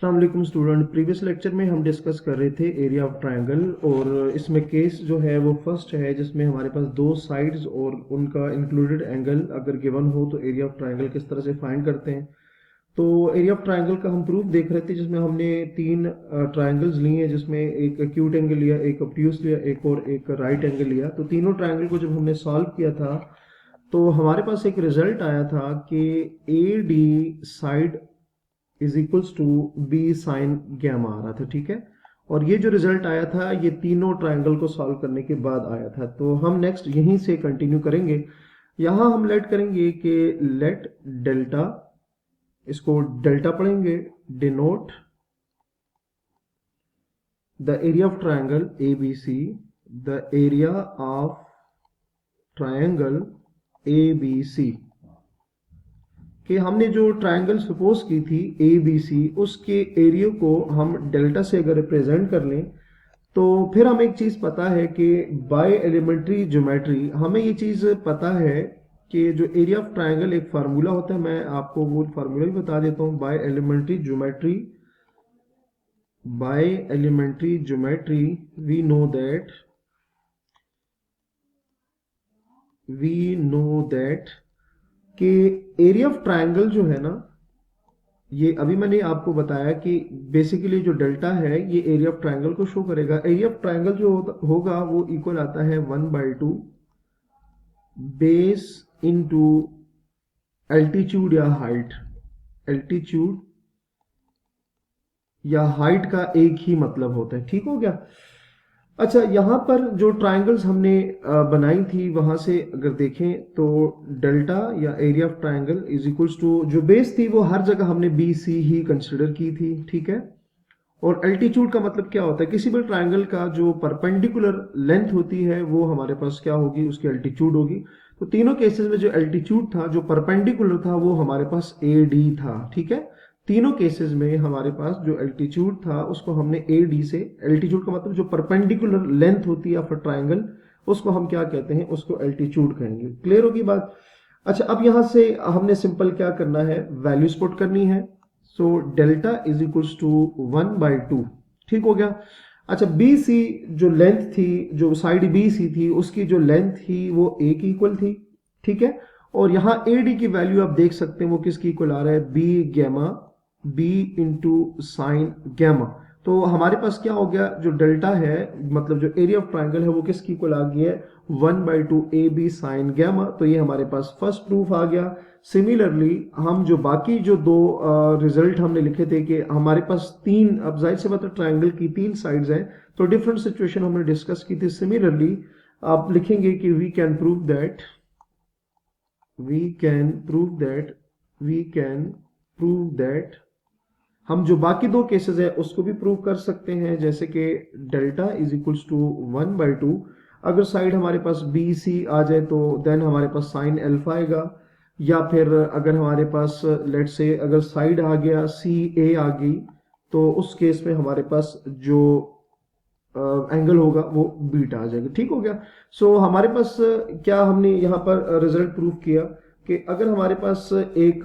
अस्सलाम वालेकुम student. Previous lecture में हम डिस्कस कर रहे थे एरिया ऑफ ट्रायंगल, और इसमें केस जो है वो फर्स्ट है जिसमें हमारे पास दो साइड्स और उनका इंक्लूडेड एंगल अगर गिवन हो तो एरिया ऑफ ट्रायंगल किस तरह से फाइंड करते हैं। तो एरिया ऑफ ट्रायंगल का हम प्रूफ देख रहे थे जिसमें हमने तीन ट्रायंगल्स लिए हैं, जिसमें एक एक्यूट एंगल लिया, एक ऑब्ट्यूज लिया, एक राइट एंगल लिया। तो तीनों ट्रायंगल को जब हमने सॉल्व किया था तो हमारे पास एक रिजल्ट आया था कि A D side is equals to B sine gamma आ रहा था, ठीक है। और ये जो रिजल्ट आया था ये तीनों ट्रायंगल को सॉल्व करने के बाद आया था। तो हम नेक्स्ट यहीं से कंटिन्यू करेंगे। यहां हम लेट करेंगे कि लेट डेल्टा, इसको डेल्टा पढ़ेंगे, denote the area of triangle A B C, the area of triangle A B C, कि हमने जो ट्रायंगल सपोज की थी ए बी सी, उसके एरिया को हम डेल्टा से अगर रिप्रेजेंट कर लें तो फिर हमें एक चीज पता है कि बाय एलिमेंट्री ज्योमेट्री हमें ये चीज पता है कि जो एरिया ऑफ ट्रायंगल एक फार्मूला होता है। मैं आपको वो फार्मूला भी बता देता हूं। By elementary geometry we know that कि एरिया ऑफ ट्रायंगल जो है ना, ये अभी मैंने आपको बताया कि बेसिकली जो डेल्टा है ये एरिया ऑफ ट्रायंगल को शो करेगा। एरिया ऑफ ट्रायंगल जो होगा वो इक्वल आता है 1/2 बेस इनटू एल्टीट्यूड या हाइट। एल्टीट्यूड या हाइट का एक ही मतलब होता है, ठीक हो गया। अच्छा, यहां पर जो ट्रायंगल्स हमने बनाई थी वहां से अगर देखें तो डेल्टा या area of triangle is equals to, जो बेस थी वो हर जगह हमने बी सी ही कंसिडर की थी, ठीक है। और एल्टीट्यूड का मतलब क्या होता है, किसी भी ट्रायंगल का जो परपेंडिकुलर लेंथ होती है वो हमारे पास क्या होगी, उसकी एल्टीट्यूड होगी। तो तीनों केसेस में जो एल्टीट्यूड था, जो परपेंडिकुलर था, वो हमारे पास ए डी था, ठीक है। तीनों केसेस में हमारे पास जो एल्टीट्यूड था उसको हमने ए डी से, एल्टीट्यूड का मतलब जो परपेंडिकुलर लेंथ होती है ऑफ ट्रायंगल, उसको हम क्या कहते हैं, उसको एल्टीट्यूड कहेंगे। क्लियर होगी बात। अच्छा, अब यहां से हमने सिंपल क्या करना है, वैल्यूज पुट करनी है। So delta is equals to 1/2, ठीक हो गया। अच्छा, बी सी जो लेंथ थी, जो साइड बी सी थी, उसकी जो लेंथ थी वो ए की इक्वल थी, ठीक है। और यहाँ ए डी की वैल्यू आप देख सकते हैं वो किसकी इक्वल आ रहा है, B gamma, B into sine gamma. तो हमारे पास क्या हो गया, जो डेल्टा है मतलब जो एरिया ऑफ ट्रायंगल है वो किसकी इक्वल आ गई है, 1/2 ए बी साइन गैमा। तो ये हमारे पास फर्स्ट प्रूफ आ गया। सिमिलरली हम जो बाकी जो दो रिजल्ट हमने लिखे थे कि हमारे पास तीन, अब जाहिर सी बात है ट्रायंगल की तीन साइड्स हैं तो डिफरेंट सिचुएशन हमने डिस्कस की थी। सिमिलरली आप लिखेंगे कि वी कैन प्रूव दैट हम जो बाकी दो केसेस है उसको भी प्रूव कर सकते हैं, जैसे कि डेल्टा इज इक्वल्स टू 1/2। अगर साइड हमारे पास बी सी आ जाए तो देन हमारे पास साइन एल्फा आएगा, या फिर अगर हमारे पास लेट से अगर साइड आ गया सी ए आ गई तो उस केस में हमारे पास जो एंगल होगा वो बीटा आ जाएगा, ठीक हो गया। सो हमारे पास क्या हमने यहाँ पर रिजल्ट प्रूव किया कि अगर हमारे पास एक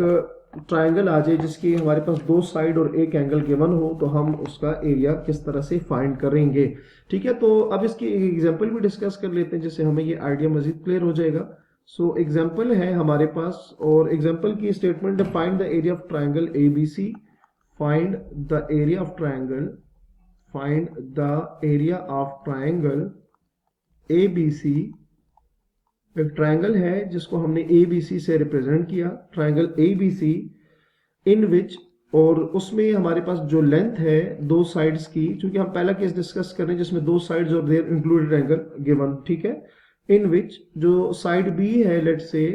ट्रायंगल आ जाए जिसकी हमारे पास दो साइड और एक एंगल गिवन हो तो हम उसका एरिया किस तरह से फाइंड करेंगे, ठीक है। तो अब इसकी एक एग्जांपल भी डिस्कस कर लेते हैं जिससे हमें ये आइडिया मजीद क्लियर हो जाएगा। सो एग्जांपल है हमारे पास, और एग्जांपल की स्टेटमेंट है, find the area of triangle A B C, find the area of triangle ABC। एक ट्रायंगल है जिसको हमने ABC से रिप्रेजेंट किया, ट्रायंगल ABC इन विच, और उसमें हमारे पास जो लेंथ है दो साइड्स की, क्योंकि हम पहला केस डिस्कस कर रहे हैं जिसमें दो साइड्स और देयर इंक्लूडेड एंगल गिवन, ठीक है। इन विच जो साइड B है, लेट से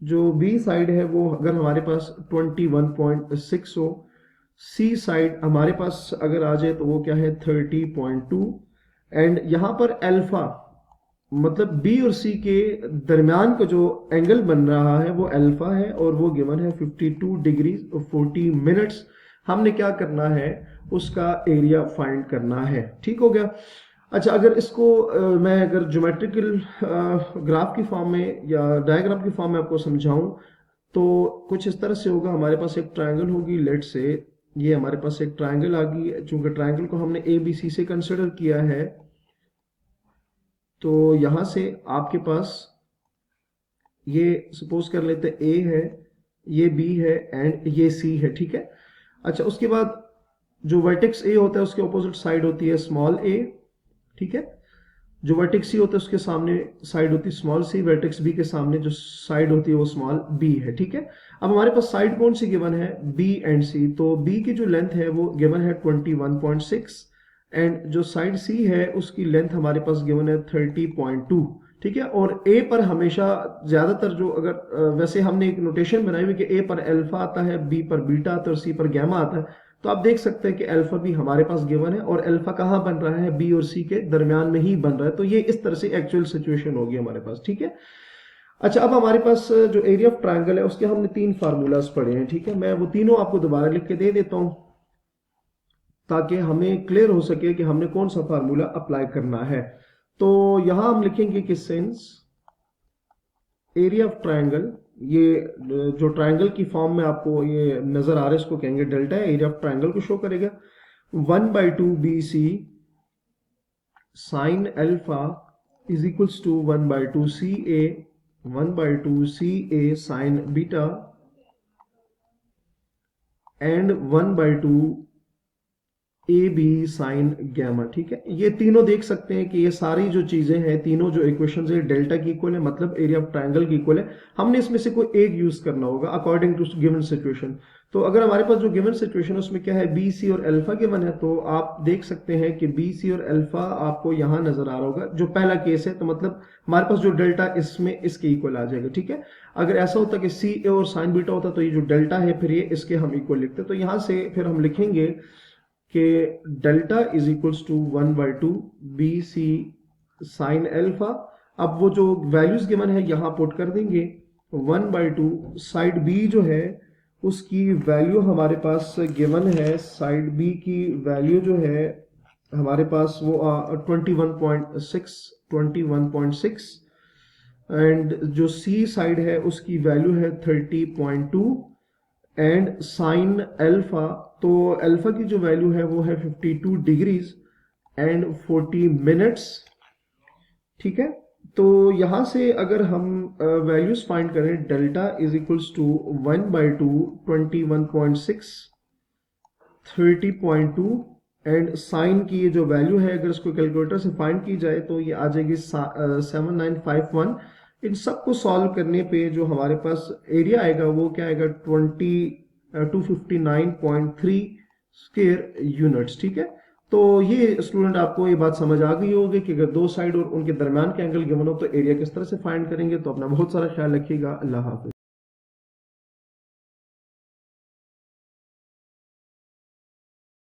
जो B साइड है वो अगर हमारे पास 21.6 हो, सी साइड हमारे पास अगर आ जाए तो वो क्या है 30.2, एंड यहां पर अल्फा मतलब बी और सी के दरमियान का जो एंगल बन रहा है वो अल्फा है और वो गिवन है 52 डिग्री 40 मिनट्स। हमने क्या करना है, उसका एरिया फाइंड करना है, ठीक हो गया। अच्छा, अगर इसको मैं अगर ज्योमेट्रिकल ग्राफ की फॉर्म में या डायग्राम की फॉर्म में आपको समझाऊं तो कुछ इस तरह से होगा। हमारे पास एक ट्रायंगल होगी, लेट से ये हमारे पास एक ट्राइंगल आ गई है। चूंकि ट्राइंगल को हमने ए बी सी से कंसिडर किया है, तो यहां से आपके पास ये सपोज कर लेते हैं ए है, ये बी है एंड ये सी है, ठीक है। अच्छा, उसके बाद जो वर्टेक्स ए होता है उसके ऑपोजिट साइड होती है स्मॉल ए, ठीक है। जो वर्टेक्स सी होता है उसके सामने साइड होती है स्मॉल सी, वर्टेक्स बी के सामने जो साइड होती है वो स्मॉल बी है, ठीक है। अब हमारे पास साइड कौन सी गिवन है, बी एंड सी, तो बी की जो लेंथ है वो गिवन है 21.6 एंड जो साइड सी है उसकी लेंथ हमारे पास गिवन है 30.2, ठीक है। और ए पर हमेशा ज्यादातर जो अगर वैसे हमने एक नोटेशन बनाई हुई कि ए पर अल्फा आता है, बी पर बीटा आता है और सी पर गैमा आता है। तो आप देख सकते हैं कि अल्फा भी हमारे पास गिवन है और अल्फा कहाँ बन रहा है, बी और सी के दरमियान में ही बन रहा है। तो ये इस तरह से एक्चुअल सिचुएशन होगी हमारे पास, ठीक है। अच्छा, अब हमारे पास जो एरिया ऑफ ट्रायंगल है उसके हमने 3 फार्मूलाज पढ़े हैं, ठीक है। मैं वो तीनों आपको दोबारा लिख के दे देता हूं ताकि हमें क्लियर हो सके कि हमने कौन सा फार्मूला अप्लाई करना है। तो यहां हम लिखेंगे कि सिंस एरिया ऑफ ट्रायंगल, ये जो ट्रायंगल की फॉर्म में आपको ये नजर आ रहा है इसको कहेंगे डेल्टा, एरिया ऑफ ट्रायंगल को शो करेगा। 1/2 BC sine alpha is equals to 1/2 CA 1/2 CA sine beta and 1/2 A B sine gamma, ठीक है। ये तीनों देख सकते हैं कि ये सारी जो चीजें हैं, तीनों जो इक्वेशन है डेल्टा की इक्वल है, मतलब एरिया ऑफ ट्रायंगल की इक्वल है। हमने इसमें से कोई एक यूज करना होगा अकॉर्डिंग टू गिवन सिचुएशन। तो अगर हमारे पास जो गिवन सिचुएशन है उसमें क्या है, बी सी और अल्फा गिवन है, तो आप देख सकते हैं कि बी सी और अल्फा आपको यहां नजर आ रहा होगा जो पहला केस है। तो मतलब हमारे पास जो डेल्टा इसमें इसके इक्वल आ जाएगा, ठीक है। अगर ऐसा होता कि सी ए और साइन बीटा होता तो ये जो डेल्टा है फिर ये इसके हम इक्वल लिखते। तो यहां से फिर हम लिखेंगे कि delta is equals to 1/2 B C sine alpha. अब वो जो वैल्यूज गिवन है यहां पुट कर देंगे। 1/2 साइड बी जो है उसकी वैल्यू हमारे पास गिवन है, साइड बी की वैल्यू जो है हमारे पास वो 21.6 एंड जो सी साइड है उसकी वैल्यू है 30.2 एंड साइन अल्फा, तो अल्फा की जो वैल्यू है वो है 52 डिग्रीज एंड 40 मिनट्स, ठीक है। तो यहां से अगर हम वैल्यूज फाइंड करें, delta is equals to 1/2 21.6 30.2 and sine की ये जो वैल्यू है अगर इसको कैलकुलेटर से फाइंड की जाए तो ये आ जाएगी 7951। इन सबको सॉल्व करने पे जो हमारे पास एरिया आएगा वो क्या आएगा, 259.3 स्क्वायर यूनिट्स, ठीक है। तो ये स्टूडेंट आपको ये बात समझ आ गई होगी कि अगर दो साइड और उनके दरमियान के एंगल गिवन हो तो एरिया किस तरह से फाइंड करेंगे। तो अपना बहुत सारा ख्याल रखिएगा। अल्लाह हाफिज।